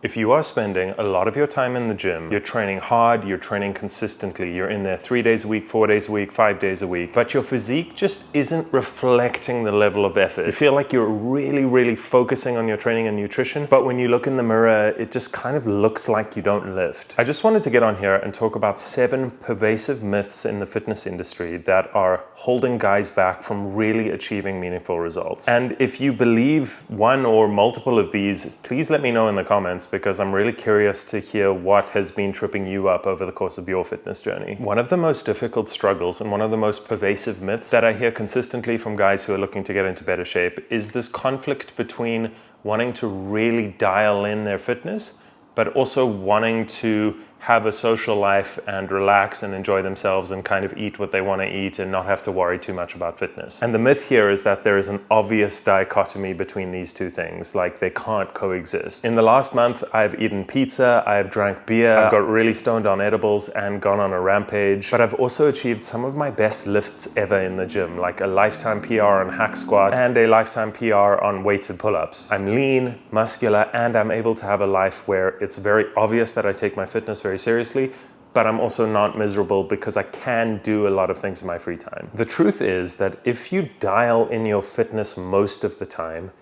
If you are spending a lot of your time in the gym, you're training hard, you're training consistently, you're in there 3 days a week, 4 days a week, 5 days a week, but your physique just isn't reflecting the level of effort. You feel like you're really focusing on your training and nutrition, but when you look in the mirror, it just kind of looks like you don't lift. I just wanted to get on here and talk about 7 pervasive myths in the fitness industry that are holding guys back from really achieving meaningful results. And if you believe one or multiple of these, please let me know in the comments, because I'm really curious to hear what has been tripping you up over the course of your fitness journey. One of the most difficult struggles and one of the most pervasive myths that I hear consistently from guys who are looking to get into better shape is this conflict between wanting to really dial in their fitness, but also wanting to have a social life and relax and enjoy themselves and kind of eat what they want to eat and not have to worry too much about fitness. And the myth here is that there is an obvious dichotomy between these two things, like they can't coexist. In the last month, I've eaten pizza, I've drank beer, I've got really stoned on edibles and gone on a rampage, but I've also achieved some of my best lifts ever in the gym, like a lifetime PR on hack squat and a lifetime PR on weighted pull-ups. I'm lean, muscular, and I'm able to have a life where it's very obvious that I take my fitness very seriously, but I'm also not miserable because I can do a lot of things in my free time. The truth is that if you dial in your fitness most of the time,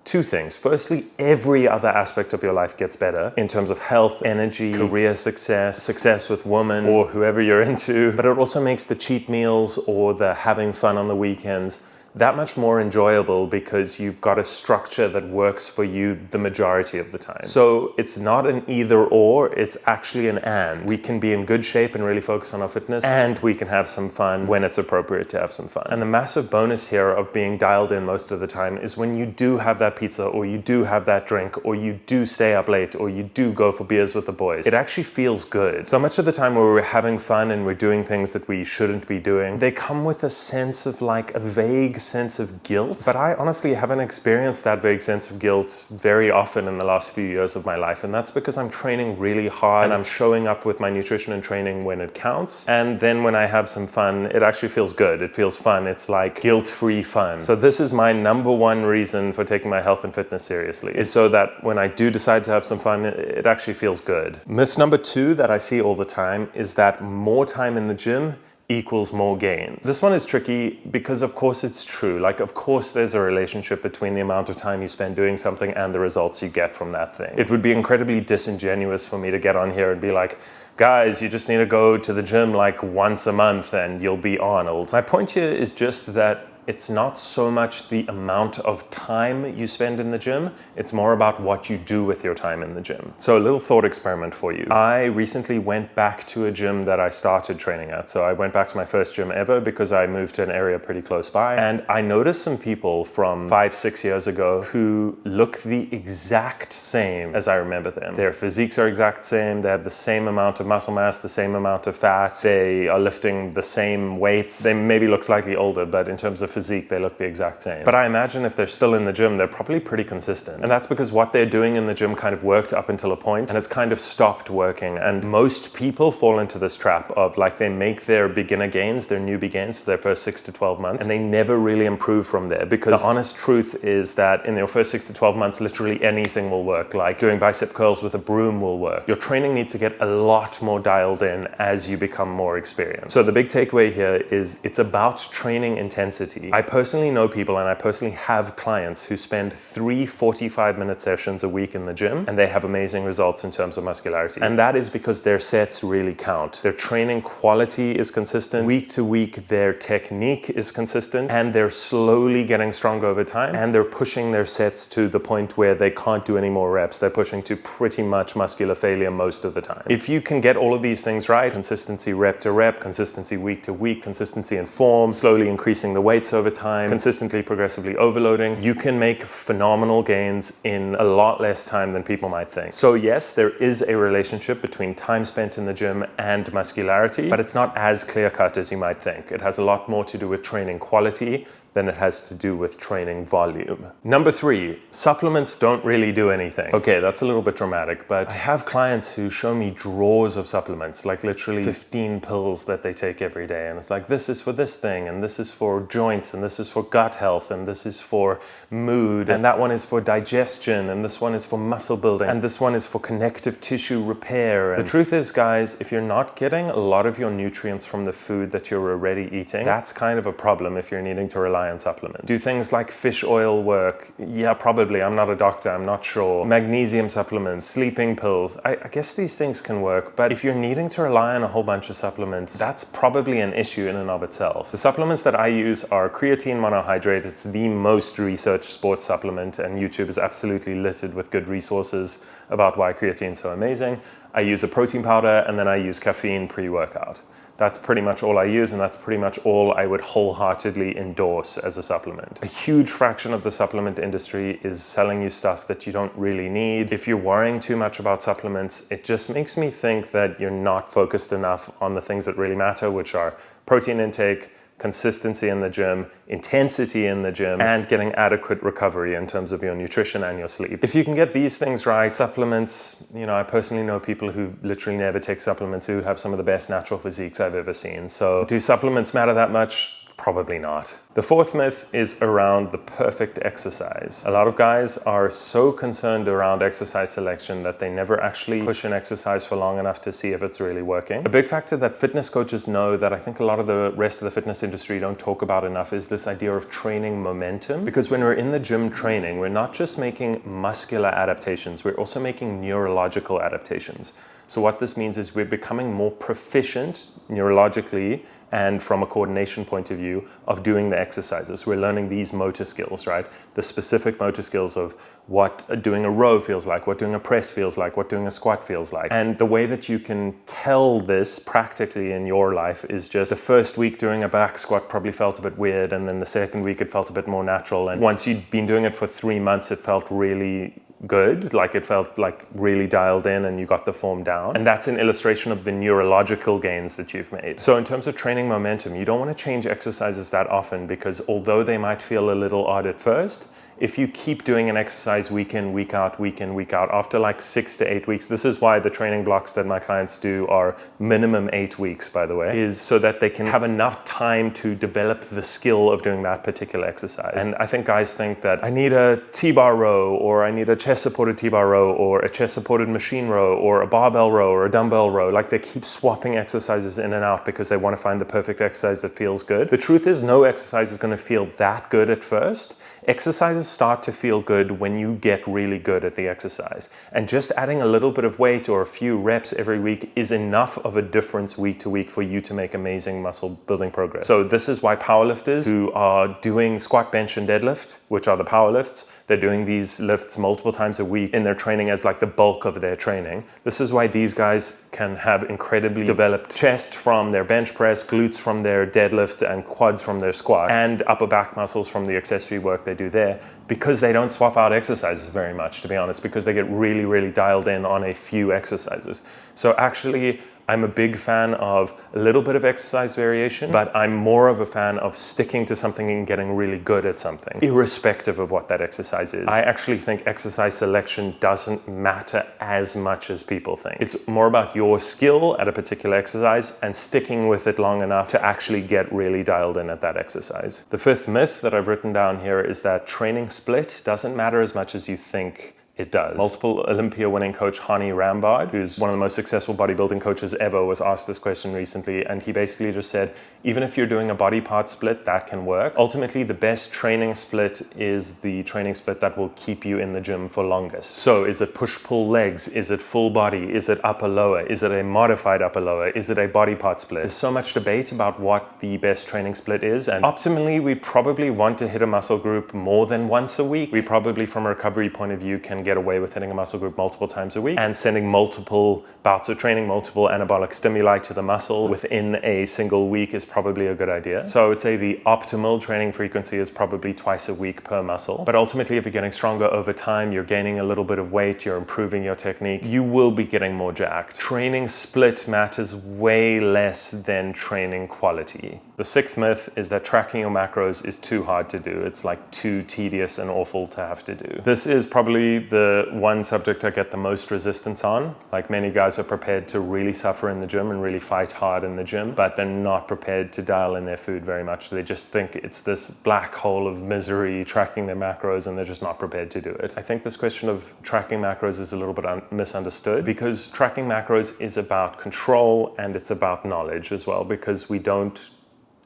2 things. Firstly, every other aspect of your life gets better in terms of health, energy, career success, success with women or whoever you're into, but it also makes the cheat meals or the having fun on the weekends that much more enjoyable because you've got a structure that works for you the majority of the time. So it's not an either or, it's actually an and. We can be in good shape and really focus on our fitness, and we can have some fun when it's appropriate to have some fun. And the massive bonus here of being dialed in most of the time is when you do have that pizza, or you do have that drink, or you do stay up late, or you do go for beers with the boys, it actually feels good. So much of the time where we're having fun and we're doing things that we shouldn't be doing, they come with a sense of like a vague sense of guilt, but I honestly haven't experienced that vague sense of guilt very often in the last few years of my life, and that's because I'm training really hard and I'm showing up with my nutrition and training when it counts, and then when I have some fun, it actually feels good, it feels fun, it's like guilt-free fun. So this is my number one reason for taking my health and fitness seriously, is so that when I do decide to have some fun, it actually feels good. Myth number 2 that I see all the time is that more time in the gym equals more gains. This one is tricky because of course it's true. Like of course there's a relationship between the amount of time you spend doing something and the results you get from that thing. It would be incredibly disingenuous for me to get on here and be like, guys, you just need to go to the gym like once a month and you'll be Arnold. My point here is just that it's not so much the amount of time you spend in the gym, it's more about what you do with your time in the gym. So a little thought experiment for you. I recently went back to a gym that I started training at. So I went back to my first gym ever because I moved to an area pretty close by, and I noticed some people from 5-6 years ago who look the exact same as I remember them. Their physiques are exact same, they have the same amount of muscle mass, the same amount of fat, they are lifting the same weights. They maybe look slightly older, but in terms of physique, they look the exact same. But I imagine if they're still in the gym, they're probably pretty consistent. And that's because what they're doing in the gym kind of worked up until a point, and it's kind of stopped working. And most people fall into this trap of like they make their beginner gains, their newbie gains for their first 6 to 12 months, and they never really improve from there. Because the honest truth is that in your first 6 to 12 months, literally anything will work. Like doing bicep curls with a broom will work. Your training needs to get a lot more dialed in as you become more experienced. So the big takeaway here is it's about training intensity. I personally know people, and I personally have clients who spend 3 45-minute sessions a week in the gym, and they have amazing results in terms of muscularity. And that is because their sets really count. Their training quality is consistent. Week to week, their technique is consistent, and they're slowly getting stronger over time, and they're pushing their sets to the point where they can't do any more reps. They're pushing to pretty much muscular failure most of the time. If you can get all of these things right, consistency rep to rep, consistency week to week, consistency in form, slowly increasing the weights over time, consistently, progressively overloading, you can make phenomenal gains in a lot less time than people might think. So yes, there is a relationship between time spent in the gym and muscularity, but it's not as clear-cut as you might think. It has a lot more to do with training quality than it has to do with training volume. Number 3, supplements don't really do anything. Okay, that's a little bit dramatic, but I have clients who show me drawers of supplements, like literally 15 pills that they take every day. And it's like, this is for this thing, and this is for joints, and this is for gut health, and this is for mood, and that one is for digestion, and this one is for muscle building, and this one is for connective tissue repair. And the truth is, guys, if you're not getting a lot of your nutrients from the food that you're already eating, that's kind of a problem if you're needing to rely on supplements. Do things like fish oil work? Yeah, probably. I'm not a doctor, I'm not sure. Magnesium supplements, sleeping pills, I guess these things can work, but if you're needing to rely on a whole bunch of supplements, that's probably an issue in and of itself. The supplements that I use are creatine monohydrate. It's the most researched sports supplement, and YouTube is absolutely littered with good resources about why creatine is so amazing. I use a protein powder, and then I use caffeine pre-workout. That's pretty much all I use, and that's pretty much all I would wholeheartedly endorse as a supplement. A huge fraction of the supplement industry is selling you stuff that you don't really need. If you're worrying too much about supplements, it just makes me think that you're not focused enough on the things that really matter, which are protein intake, consistency in the gym, intensity in the gym, and getting adequate recovery in terms of your nutrition and your sleep. If you can get these things right, supplements, I personally know people who literally never take supplements who have some of the best natural physiques I've ever seen. So do supplements matter that much? Probably not. The 4th myth is around the perfect exercise. A lot of guys are so concerned around exercise selection that they never actually push an exercise for long enough to see if it's really working. A big factor that fitness coaches know that I think a lot of the rest of the fitness industry don't talk about enough is this idea of training momentum. Because when we're in the gym training, we're not just making muscular adaptations, we're also making neurological adaptations. So what this means is we're becoming more proficient neurologically and from a coordination point of view of doing the exercises. We're learning these motor skills, right? The specific motor skills of what doing a row feels like, what doing a press feels like, what doing a squat feels like. And the way that you can tell this practically in your life is just the first week doing a back squat probably felt a bit weird, and then the second week it felt a bit more natural. And once you'd been doing it for 3 months, it felt really good, like it felt like really dialed in and you got the form down. And that's an illustration of the neurological gains that you've made. So in terms of training momentum, you don't want to change exercises that often, because although they might feel a little odd at first, if you keep doing an exercise week in, week out, after like 6 to 8 weeks, this is why the training blocks that my clients do are minimum 8 weeks, by the way, is so that they can have enough time to develop the skill of doing that particular exercise. And I think guys think that I need a T-bar row, or I need a chest-supported T-bar row, or a chest-supported machine row, or a barbell row, or a dumbbell row. Like, they keep swapping exercises in and out because they want to find the perfect exercise that feels good. The truth is, no exercise is going to feel that good at first. Exercises start to feel good when you get really good at the exercise. And just adding a little bit of weight or a few reps every week is enough of a difference week to week for you to make amazing muscle building progress. So this is why powerlifters who are doing squat, bench, and deadlift, which are the power lifts, they're doing these lifts multiple times a week in their training as like the bulk of their training. This is why these guys can have incredibly developed chest from their bench press, glutes from their deadlift, and quads from their squat, and upper back muscles from the accessory work they do there, because they don't swap out exercises very much, to be honest, because they get really, really dialed in on a few exercises. So actually, I'm a big fan of a little bit of exercise variation, but I'm more of a fan of sticking to something and getting really good at something, irrespective of what that exercise is. I actually think exercise selection doesn't matter as much as people think. It's more about your skill at a particular exercise and sticking with it long enough to actually get really dialed in at that exercise. The 5th myth that I've written down here is that training split doesn't matter as much as you think it does. Multiple Olympia winning coach Hani Rambod, who's one of the most successful bodybuilding coaches ever, was asked this question recently, and he basically just said, even if you're doing a body part split, that can work. Ultimately, the best training split is the training split that will keep you in the gym for longest. So is it push-pull legs? Is it full body? Is it upper-lower? Is it a modified upper-lower? Is it a body part split? There's so much debate about what the best training split is, and optimally, we probably want to hit a muscle group more than once a week. We probably, from a recovery point of view, can get away with hitting a muscle group multiple times a week and sending multiple bouts of training, multiple anabolic stimuli to the muscle within a single week is probably a good idea. So I would say the optimal training frequency is probably twice a week per muscle. But ultimately, if you're getting stronger over time, you're gaining a little bit of weight, you're improving your technique, you will be getting more jacked. Training split matters way less than training quality. The sixth myth is that tracking your macros is too hard to do. It's like too tedious and awful to have to do. This is probably the one subject I get the most resistance on. Like, many guys are prepared to really suffer in the gym and really fight hard in the gym, but they're not prepared to dial in their food very much. They just think it's this black hole of misery tracking their macros, and they're just not prepared to do it. I think this question of tracking macros is a little bit misunderstood, because tracking macros is about control and it's about knowledge as well, because we don't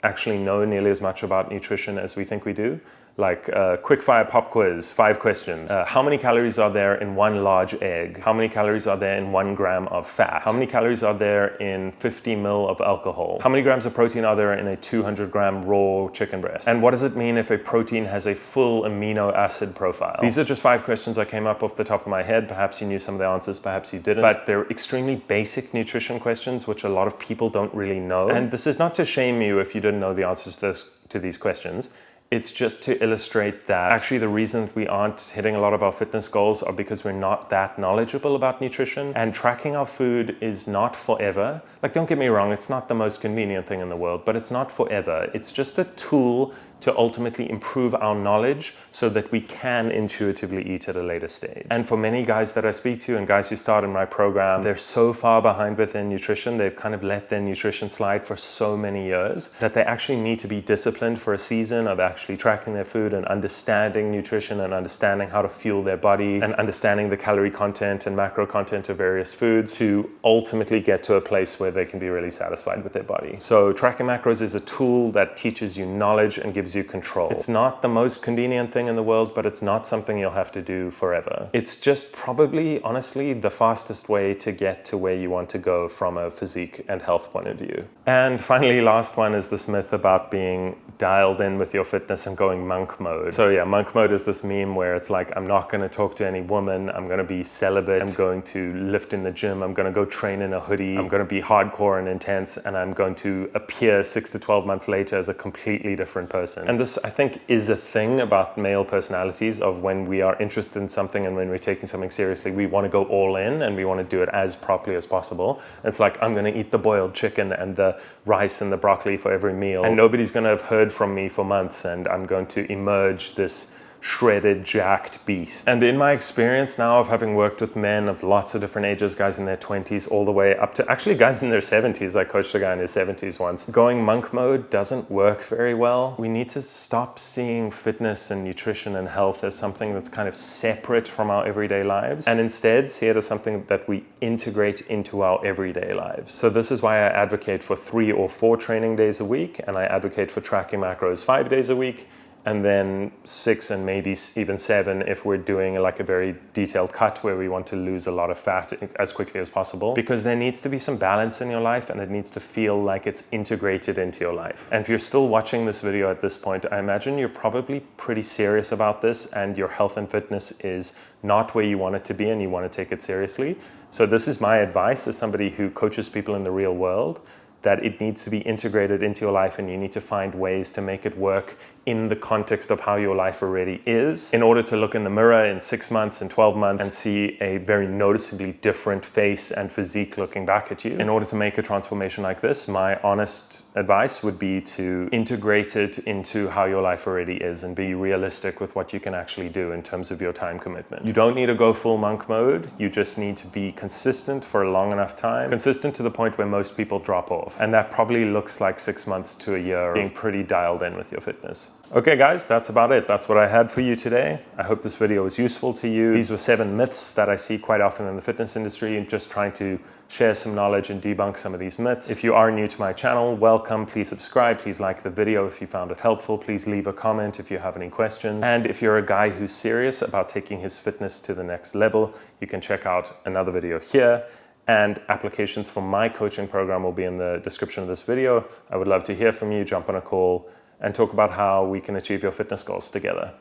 actually know nearly as much about nutrition as we think we do. Like quick fire pop quiz, 5 questions. How many calories are there in one large egg? How many calories are there in 1 gram of fat? How many calories are there in 50 ml of alcohol? How many grams of protein are there in a 200 gram raw chicken breast? And what does it mean if a protein has a full amino acid profile? These are just 5 questions I came up off the top of my head. Perhaps you knew some of the answers, perhaps you didn't. But they're extremely basic nutrition questions, which a lot of people don't really know. And this is not to shame you if you didn't know the answers to these questions. It's just to illustrate that actually the reason that we aren't hitting a lot of our fitness goals are because we're not that knowledgeable about nutrition, and tracking our food is not forever. Like, don't get me wrong, it's not the most convenient thing in the world, but it's not forever. It's just a tool to ultimately improve our knowledge so that we can intuitively eat at a later stage. And for many guys that I speak to and guys who start in my program, they're so far behind with their nutrition, they've kind of let their nutrition slide for so many years that they actually need to be disciplined for a season of actually tracking their food and understanding nutrition and understanding how to fuel their body and understanding the calorie content and macro content of various foods to ultimately get to a place where they can be really satisfied with their body. So tracking macros is a tool that teaches you knowledge and gives you control. It's not the most convenient thing in the world, but it's not something you'll have to do forever. It's just probably, honestly, the fastest way to get to where you want to go from a physique and health point of view. And finally, last one is this myth about being dialed in with your fitness and going monk mode. So yeah, monk mode is this meme where it's like, I'm not going to talk to any woman, I'm going to be celibate, I'm going to lift in the gym, I'm going to go train in a hoodie, I'm going to be hardcore and intense, and I'm going to appear 6 to 12 months later as a completely different person. And this, I think, is a thing about male personalities, of when we are interested in something and when we're taking something seriously, we want to go all in and we want to do it as properly as possible. It's like, I'm going to eat the boiled chicken and the rice and the broccoli for every meal, and nobody's going to have heard from me for months, and I'm going to emerge this shredded, jacked beast. And in my experience now of having worked with men of lots of different ages, guys in their 20s all the way up to actually guys in their 70s, I coached a guy in his 70s once, going monk mode doesn't work very well. We need to stop seeing fitness and nutrition and health as something that's kind of separate from our everyday lives, and instead see it as something that we integrate into our everyday lives. So this is why I advocate for 3 or 4 training days a week, and I advocate for tracking macros 5 days a week, and then 6 and maybe even 7 if we're doing like a very detailed cut where we want to lose a lot of fat as quickly as possible, because there needs to be some balance in your life and it needs to feel like it's integrated into your life. And if you're still watching this video at this point, I imagine you're probably pretty serious about this and your health and fitness is not where you want it to be and you want to take it seriously. So this is my advice as somebody who coaches people in the real world, that it needs to be integrated into your life and you need to find ways to make it work in the context of how your life already is, in order to look in the mirror in 6 months and 12 months and see a very noticeably different face and physique looking back at you. In order to make a transformation like this, my honest advice would be to integrate it into how your life already is and be realistic with what you can actually do in terms of your time commitment. You don't need to go full monk mode, you just need to be consistent for a long enough time, consistent to the point where most people drop off. And that probably looks like 6 months to a year of being pretty dialed in with your fitness. Okay guys, that's about it. That's what I had for you today. I hope this video was useful to you. These were 7 myths that I see quite often in the fitness industry, and just trying to share some knowledge and debunk some of these myths. If you are new to my channel, welcome. Please subscribe. Please like the video if you found it helpful. Please leave a comment if you have any questions. And if you're a guy who's serious about taking his fitness to the next level, you can check out another video here. And applications for my coaching program will be in the description of this video. I would love to hear from you. Jump on a call and talk about how we can achieve your fitness goals together.